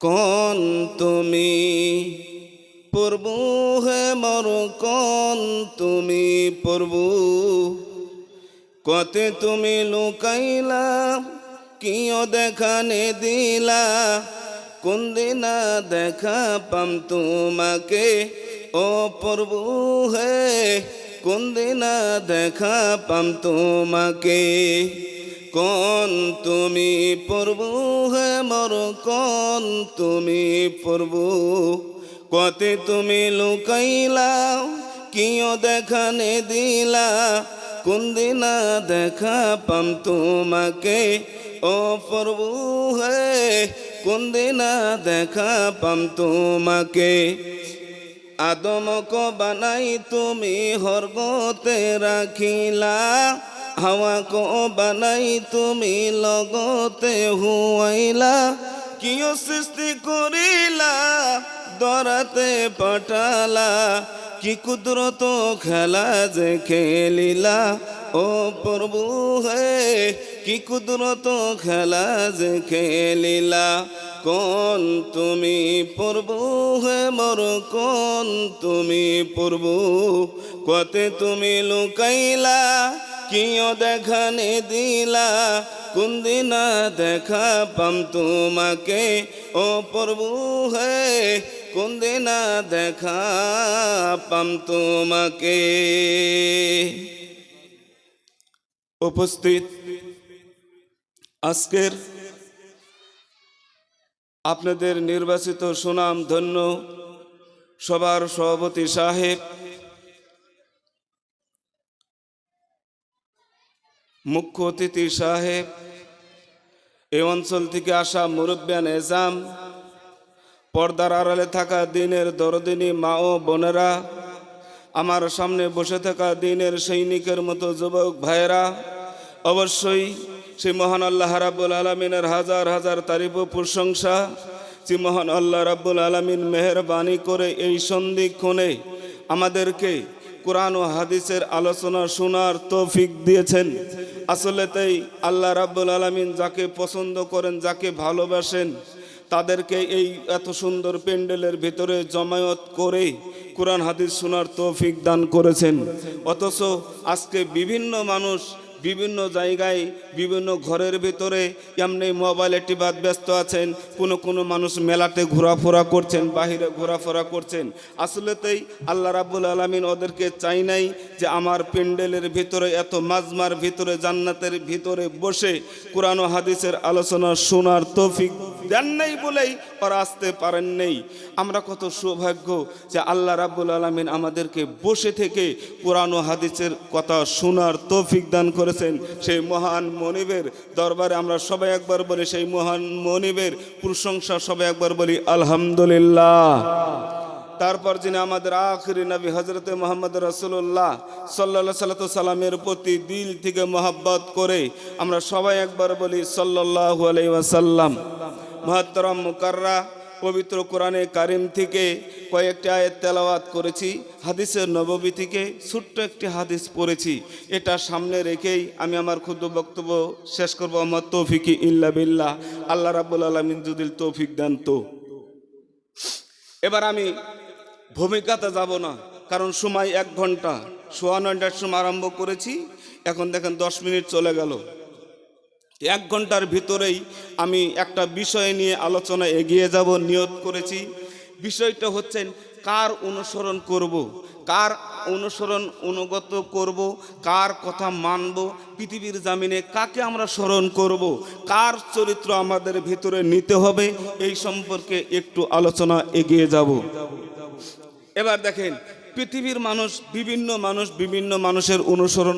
কোন তুমি প্রভু হে মোর কোন তুমি প্রভু কতে তুমি লুকাইলা কিয় দেখানে দিলা কোন দিনা দেখা পাম তোমাকে ও প্রভু হে কোন দিনা দেখা পাম তোমাকে কোন তুমি প্রভু হে মোর কোন তুমি প্রভু কতে তুমি লুকাইলা কিয় দেখানে দিলা কোন দিনা দেখা পাম তোমাকে ও প্রভু হে কোন দিনা দেখা পাম তোমাকে আদমক বানাই তুমি হরগতে রাখিলা হাওয়া কো বানাই তুমি লগতে হুয়াইলা কিয় সৃষ্টি করিলা দরাতে পাঠালা কি কুদরত খেলা যে খেলিলা ও প্রভু হে কি কুদরত খেলা যে খেলিলা কোন তুমি প্রভু হে মোর কোন তুমি প্রভু কতে তুমি লুকাইলা কিয় দেখানে দিলা কোন দিনা দেখা পাম তোমাকে ও প্রভু হে কোন দিনা দেখা পাম তোমাকে। উপস্থিত আজকের আপনাদের নির্বাচিত সুনাম ধন্য সবার সভাপতি সাহেব, মুখ্য অতিথি সাহেব, এই অঞ্চল থেকে আসা মুরব্বিয়ান এজাম, পর্দার আড়ালে থাকা দিনের দরদিনী মা ও বোনেরা, আমার সামনে বসে থাকা দিনের সৈনিকের মতো যুবক ভাইয়েরা, অবশ্যই সেই মহান আল্লাহ রাব্বুল আলামিনের হাজার হাজার তারিফ ও প্রশংসা যে মহান আল্লাহ রাব্বুল আলামিন মেহেরবানি করে এই সন্ধিক্ষণে আমাদেরকে কোরআন ও হাদিসের আলোচনা শোনার তৌফিক দিয়েছেন। আসলে তাই আল্লাহ রাব্বুল আলামিন যাকে পছন্দ করেন, যাকে ভালোবাসেন, তাদেরকে এই এত সুন্দর প্যান্ডেলের ভিতরে জমায়েত করে কোরআন হাদিস শোনার তৌফিক দান করেছেন। অথচ আজকে বিভিন্ন মানুষ বিভিন্ন জায়গায় বিভিন্ন ঘরের ভিতরে এমনি মোবাইলে টিপাত ব্যস্ত আছেন, কোনো মানুষ মেলাতে ঘোরাফেরা করছেন, বাহিরে ঘোরাফেরা করছেন। আসলে তাই আল্লাহ রাব্বুল আলামিন ওদেরকে চাই নাই যে আমার প্যান্ডেলের ভিতরে এত মাজমার ভিতরে জান্নাতের ভিতরে বসে কোরআন ও হাদিসের আলোচনা শোনার তৌফিক দেন নাই বলেই ওরা আসতে পারেন নেই। আমরা কত সৌভাগ্য যে আল্লাহ রাব্বুল আলামিন আমাদেরকে বসে থেকে কোরআন ও হাদিসের কথা শোনার তৌফিক দান করেছেন। সেই মহান মনিবের দরবারে আমরা সবাই একবার বলি, সেই মহান মনিবের প্রশংসা সবাই একবার বলি আলহামদুলিল্লাহ। তারপর যিনি আমাদের আখিরি নবী হযরতে মুহাম্মদ রাসূলুল্লাহ সাল্লাল্লাহু আলাইহি সাল্লামের প্রতি দিল থেকে মহব্বত করে আমরা সবাই একবার বলি সাল্লাল্লাহু আলাইহি ওয়াসাল্লাম। মুহতারাম মুকাররা পবিত্র কোরআনে কারিম থেকে কয়েকটি আয়াত তেলাওয়াত করেছি, হাদিসে নববী থেকে ছোট্ট একটি হাদিস পড়েছি। এটা সামনে রেখেই আমি আমার ক্ষুদ্র বক্তব্য শেষ করব। আমার তৌফিকি ইল্লা বিল্লাহ, আল্লাহ রাব্বুল আলামিন যদি তৌফিক দেন তো। এবার আমি ভূমিকাতে যাব না, কারণ সময় 1 ঘন্টা, 9:15টার সময় আরম্ভ করেছি, এখন দেখেন 10 মিনিট চলে গেল। 1 ঘন্টার ভিতরেই আমি একটা বিষয় নিয়ে আলোচনা এগিয়ে যাব নিয়ত করেছি। বিষয়টা হচ্ছে কার অনুসরণ করব, কার অনুগত করব, কার কথা মানব, পৃথিবীর জামিনে কাকে আমরা স্মরণ করব, কার চরিত্র আমাদের ভিতরে নিতে হবে, এই সম্পর্কে একটু আলোচনা এগিয়ে যাব। এবার দেখেন, পৃথিবীর মানুষ বিভিন্ন মানুষের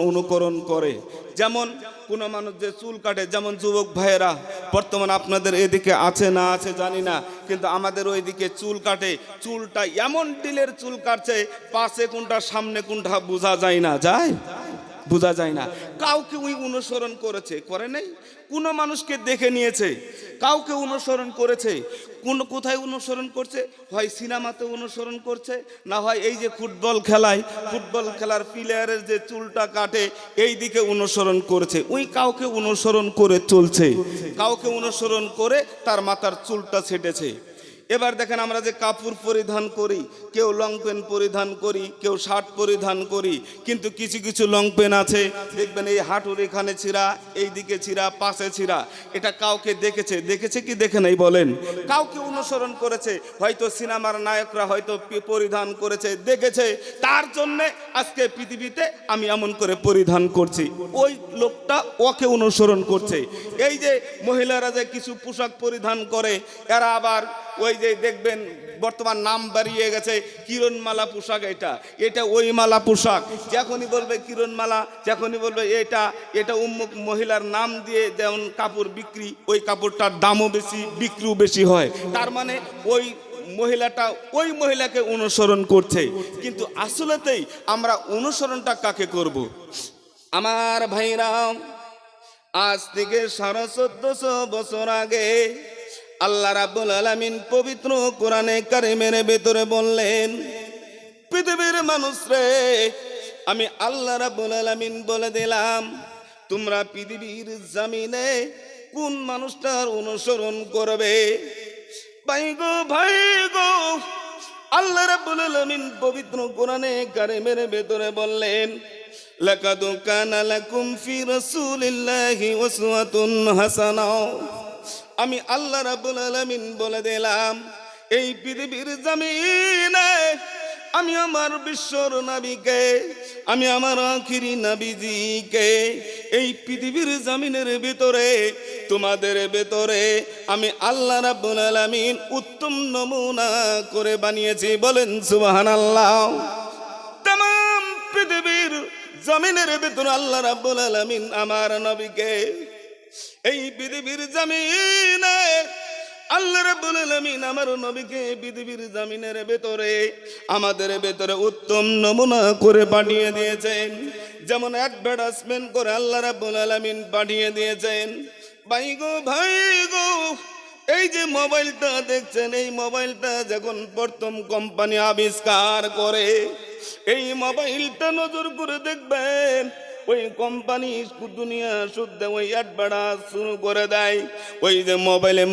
অনুকরণ করে। যেমন কোনো মানুষ যে চুল কাটে, যেমন যুবক ভাইয়েরা বর্তমান আপনাদের এদিকে আছে না আছে জানি না, কিন্তু আমাদের ওইদিকে চুল কাটে, চুলটা এমন ডিলের চুল কাটছে, পাশে কোনটা সামনে কোনটা বোঝা যায় না, বোঝা যায় না। কাউকে ওই অনুসরণ করেছে, করে নাই, কোনো মানুষকে দেখে নিয়েছে, কাউকে অনুসরণ করেছে। কোথায় অনুসরণ করছে? হয় সিনেমাতে অনুসরণ করছে, না হয় এই যে ফুটবল খেলার প্লেয়ারের যে চুলটা কাটে এই দিকে অনুসরণ করেছে। ওই কাউকে অনুসরণ করে চলছে, কাউকে অনুসরণ করে তার মাথার চুলটা ছেটেছে। এবার দেখেন আমরা যে কাপড় পরিধান করি, কেউ লং পেন্ট পরিধান করি, কেউ শার্ট পরিধান করি, কিন্তু কিছু কিছু লং পেন্ট আছে দেখবেন এই হাঁটুর এখানে ছিঁড়া, এই দিকে ছিঁড়া, পাশে ছিঁড়া। এটা কাউকে দেখেছে কি দেখে নাই বলেন? কাউকে অনুসরণ করেছে, হয়তো সিনেমার নায়করা হয়তো পরিধান করেছে, দেখেছে, তার জন্যে আজকে পৃথিবীতে আমি এমন করে পরিধান করছি। ওই লোকটা ওকে অনুসরণ করছে। এই যে মহিলারা যে কিছু পোশাক পরিধান করে, এরা আবার ওই যে দেখবেন বর্তমান নাম বাড়িয়ে গেছে কিরণমালা পোশাক, এটা ওই মালা পোশাক। যখনই বলবে কিরণমালা, যখনই বলবে এটা উম্মুক মহিলার নাম দিয়ে যেমন কাপড় বিক্রি, ওই কাপড়টার দামও বেশি, বিক্রিও বেশি হয়। তার মানে ওই মহিলাটা ওই মহিলাকে অনুসরণ করছে। কিন্তু আসলেতেই আমরা অনুসরণটা কাকে করব? আমার ভাইরা, আজ থেকে 1450 বছর আগে আল্লাহ রাব্বুল আলামিন পবিত্র কোরআনে কারিমের ভেতরে বললেন, পৃথিবীর মানুষ রে, আমি আল্লাহ রাব্বুল আলামিন বলে দিলাম, তোমরা পৃথিবীর জমিনে কোন মানুষটার অনুসরণ করবে? ভাই গো, আল্লাহ রাব্বুল আলামিন পবিত্র কোরআনে কারিমের ভেতরে বললেন, লাকাদ কানা লাকুম ফি রাসূলিল্লাহি উসওয়াতুন হাসানাহ। আমি আল্লাহ রাব্বুল আলামিন বলে দিলাম, এই পৃথিবীর জমিনে আমি আমার বিশ্বর নবীকে, আমি আমার আখিরি নবীজিকে এই পৃথিবীর জমিনের ভিতরে, তোমাদের ভেতরে আমি আল্লাহ রাব্বুল আলামিন উত্তম নমুনা করে বানিয়েছি। বলেন সুবহানাল্লাহ। तमाम পৃথিবীর জমিনের ভিতরে আল্লাহ রাব্বুল আলামিন আমার নবীকে এই পৃথিবীর জমিনে, আল্লাহ রাব্বুল আলামিন আমার নবীকে পৃথিবীর জমিনের ভেতরে আমাদের ভেতরে উত্তম নমুনা করে পাঠিয়ে দিয়েছেন। যেমন অ্যাডভার্টাইজমেন্ট করে আল্লাহ রাব্বুল আলামিন পাঠিয়ে দিয়েছেন। ভাই গো, এই যে মোবাইলটা দেখছেন, এই মোবাইলটা যখন প্রথম কোম্পানি আবিষ্কার করে, এই মোবাইলটা নজর করে দেখবেন ওই কোম্পানি দুনিয়া শুদ্ধ ওই অ্যাডভার্টাইজ শুরু করে দেয়। ওই যে মোবাইলে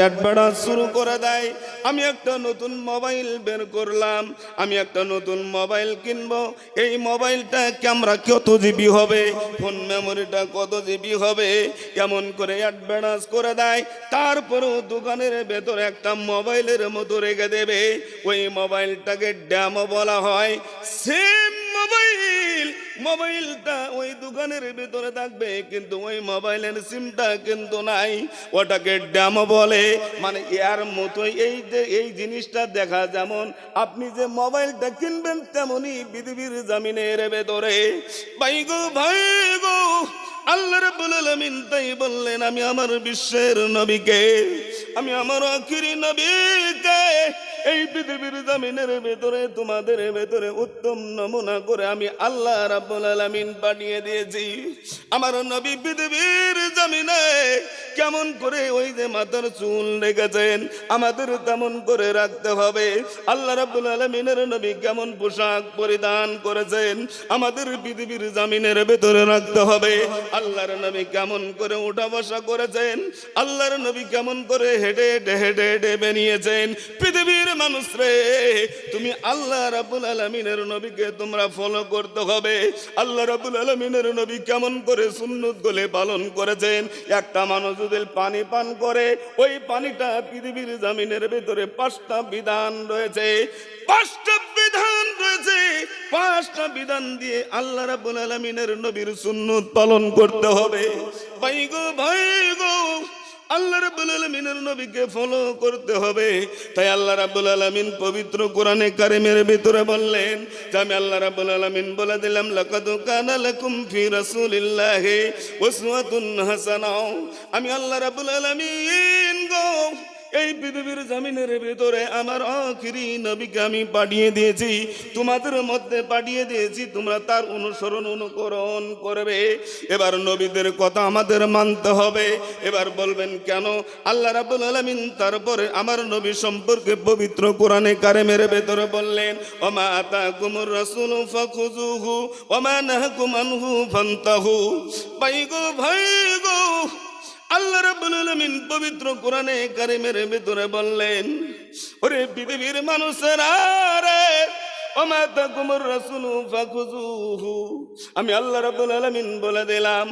অ্যাডভার্টাইজ শুরু করে দেয়, আমি একটা নতুন মোবাইল বের করলাম, আমি একটা নতুন মোবাইল কিনবো, এই মোবাইলটা ক্যামেরা কত জিবি হবে, ফোন মেমোরিটা কত জিবি হবে, এমন করে অ্যাডভার্টাইজ করে দেয়। তারপরেও দোকানের ভেতরে একটা মোবাইলের মতো রেখে দেবে, ওই মোবাইলটাকে ড্যামো বলা হয়। সেম মোবাইলটা ওই দোকানের ভিতরে থাকবে, কিন্তু ওই মোবাইলের সিমটা কিন্তু নাই, ওটাকে ড্যামো বলে। মানে এর মতোই এই জিনিসটা দেখা, যেমন আপনি যে মোবাইলটা কিনবেন তেমনই পৃথিবীর জমিনের ভেতরে। ভাই গো, আল্লাহ রাব্বুল আলামিন তাই বললেন, আমি আমার বিশ্বের নবীকে, আমি আমার আখিরি নবীকে এই পৃথিবীর জমিনের ভেতরে তোমাদের ভেতরে উত্তম নমুনা করে আমি আল্লাহ রাব্বুল আলামিন পাঠিয়ে দিয়েছি। আমার নবী পৃথিবীর জমিনে কেমন করে ওই যে মাথার চুল রেখেছেন, আমাদের তেমন করে রাখতে হবে। আল্লাহ রাব্বুল আলামিনের নবী কেমন পোশাক পরিধান করেছেন, আমাদের পৃথিবীর জমিনের ভেতরে রাখতে হবে। আল্লাহর নবী কেমন করে উঠা বসা করেছেন, আল্লাহর নবী কেমন করে হেঁটে হেঁটে বেরিয়েছেন। পৃথিবীর মানুষ রে, তুমি আল্লাহ রাব্বুল আলামিনের নবীকে তোমরা ফলো করতে হবে। আল্লাহ রাব্বুল আলামিনের নবী কেমন করে সুন্নত গুলো পালন করেছেন। একটা মানুষ যদি পানি পান করে, ওই পানিটা পৃথিবীর জমিনের ভিতরে 5টা বিধান রয়েছে, 5টা বিধান রয়েছে, 5টা বিধান দিয়ে আল্লাহ রাব্বুল আলামিনের নবীর সুন্নত পালন করতে হবে। ভাই গো, আল্লাহ রাব্বুল আলামিনের নবীকে ফলো করতে হবে। তাই আল্লাহ রাব্বুল আলামিন পবিত্র কোরআনে কারিমের ভিতরে বললেন যে আমি আল্লাহ রাব্বুল আলামিন বলে দিলাম, লাকাদ কানা লাকুম ফি রাসূলিল্লাহি উসওয়াতুন হাসানাহ। আমি আল্লাহ রাব্বুল আলামিন গো এই পৃথিবীর জমিনের ভিতরে আমার আখিরি নবীকে আমি পাঠিয়ে দিয়েছি, তোমাদের মধ্যে পাঠিয়ে দিয়েছি, তোমরা তার অনুকরণ করবে। এবার নবীদের কথা আমাদের মানতে হবে। এবার বলবেন কেন? আল্লাহ রাব্বুল আলামিন তারপরে আমার নবী সম্পর্কে পবিত্র কোরআনে কারিমের ভেতরে বললেন, ওমা আতাকুমুর রাসূলু ফাখুযুহু ওমা নাহাকুম আনহু ফান্তাহু। ভাই গো, আল্লাহ রাব্বুল আলামিন পবিত্র কোরআনে কারিমের ভিতরে বললেন ওরে পৃথিবীর মানুষেরা রে, ওমা তাকুমুর রাসূলু ফাখুযুহু, আমি আল্লাহ রাব্বুল আলামিন বলে দিলাম,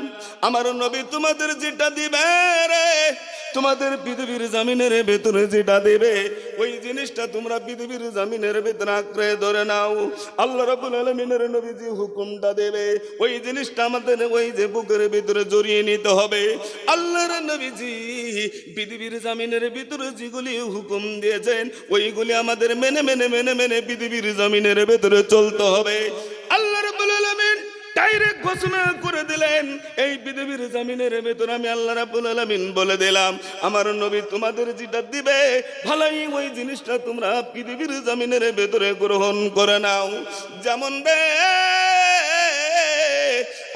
আমার নবী তোমাদের যেটা দিবে রে, তোমাদের পৃথিবীর জমিনের ভেতরে যেটা দেবে, ওই জিনিসটা তোমরা পৃথিবীর জমিনের ভেতরে আঁকড়ে ধরে নাও। আল্লাহ রাব্বুল আলামিনের নবী যে হুকুমটা দেবে, ওই জিনিসটা আমাদের ওই যে বুকের ভিতরে জড়িয়ে নিতে হবে। আল্লাহর নবীজি পৃথিবীর জমিনের ভিতরে যেগুলি হুকুম দিয়েছেন, ওইগুলি আমাদের মেনে মেনে মেনে মেনে পৃথিবীর জমিনের ভেতরে চলতে হবে। আল্লাহ রাব্বুল আলামিন ডাইরেক্ট ঘোষণা করে দিলেন, এই পৃথিবীর জমিনের ভেতর আমি আল্লাহ রাব্বুল আলামিন বলে দিলাম, আমার নবী তোমাদের যেটা দিবে ভালোই ওই জিনিসটা তোমরা পৃথিবীর জমিনের ভেতরে গ্রহণ করে নাও। যেমন বে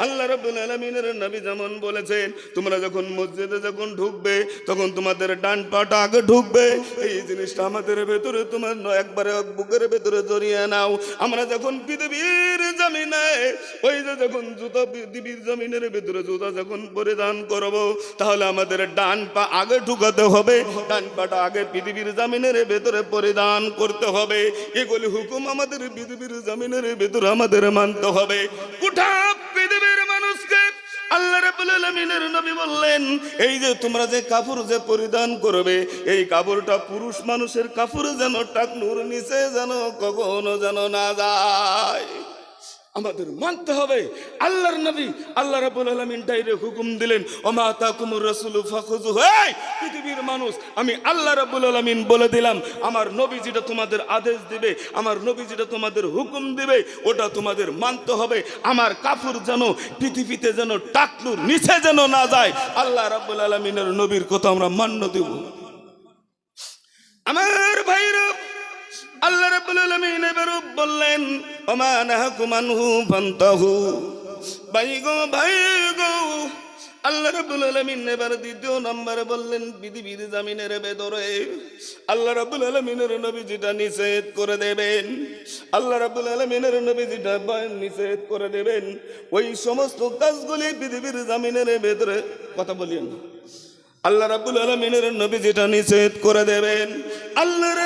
আল্লাহ রাব্বুল আলামিনের নবী যেমন বলেছেন, তোমরা যখন মসজিদে যখন ঢুকবে তখন তোমাদের ডান পাটা আগে ঢুকবে, এই জিনিসটা আমাদের ভেতরে তোমার একবারে বুকের ভেতরে জড়িয়ে নাও। আমরা যখন পৃথিবীর জমিনে ওই যে যখন জুতা পৃথিবীর জমিনের ভেতরে জুতা যখন পরিধান করব, তাহলে আমাদের ডান পা আগে ঢুকাতে হবে, ডান পাটা আগে পৃথিবীর জমিনের ভেতরে পরিধান করতে হবে। এগুলি হুকুম আমাদের পৃথিবীর জমিনের ভেতরে আমাদের মানতে হবে। গোটা পৃথিবীর মানুষকে আল্লাহ রাব্বুল আলামিনের নবী বললেন, এই যে তোমরা যে কাপড় যে পরিধান করবে, এই কাপড়টা পুরুষ মানুষের কাপড় যেন টাকনুর নিচে যেন কখনো যেন না যায়। আমাদের মানতে হবে আল্লাহর নবী। আল্লাহ রাব্বুল আলামিন ডাইরেক্ট হুকুম দিলেন, ওমা তাকুমুর রাসূলু ফাখুযুহু, এই পৃথিবীর মানুষ আমি আল্লাহ রাব্বুল আলামিন বলে দিলাম, আমার নবী যেটা তোমাদের আদেশ দিবে, আমার নবী যেটা তোমাদের হুকুম দিবে, ওটা তোমাদের মানতে হবে। আমার কাপড় যেন পৃথিবীতে যেন টাকলুর নিচে যেন না যায়। আল্লাহ রাব্বুল আলামিনের নবীর কথা আমরা মান্য দেব। আমার ভাইরা, আল্লাহ রাব্বুল আলামিন এবার বললেন, ওমা নাহাকুম আনহু ফান্তাহু, ভাই গো, আল্লাহ রাব্বুল আলামিন এবার দ্বিতীয় নম্বরে বললেন, পৃথিবীর জমিনের ভেতরে আল্লাহ রাব্বুল আলামিনের নবী যেটা নিষেধ করে দেবেন, আল্লাহ রাব্বুল আলামিনের নবী যেটা নিষেধ করে দেবেন, ওই সমস্ত কাজগুলি পৃথিবীর জমিনের ভেতরে, কথা বলিয়েন, আল্লাহ রাব্বুল আলামিনের নবী যেটা নিষেধ করে দেবেন, আল্লাহর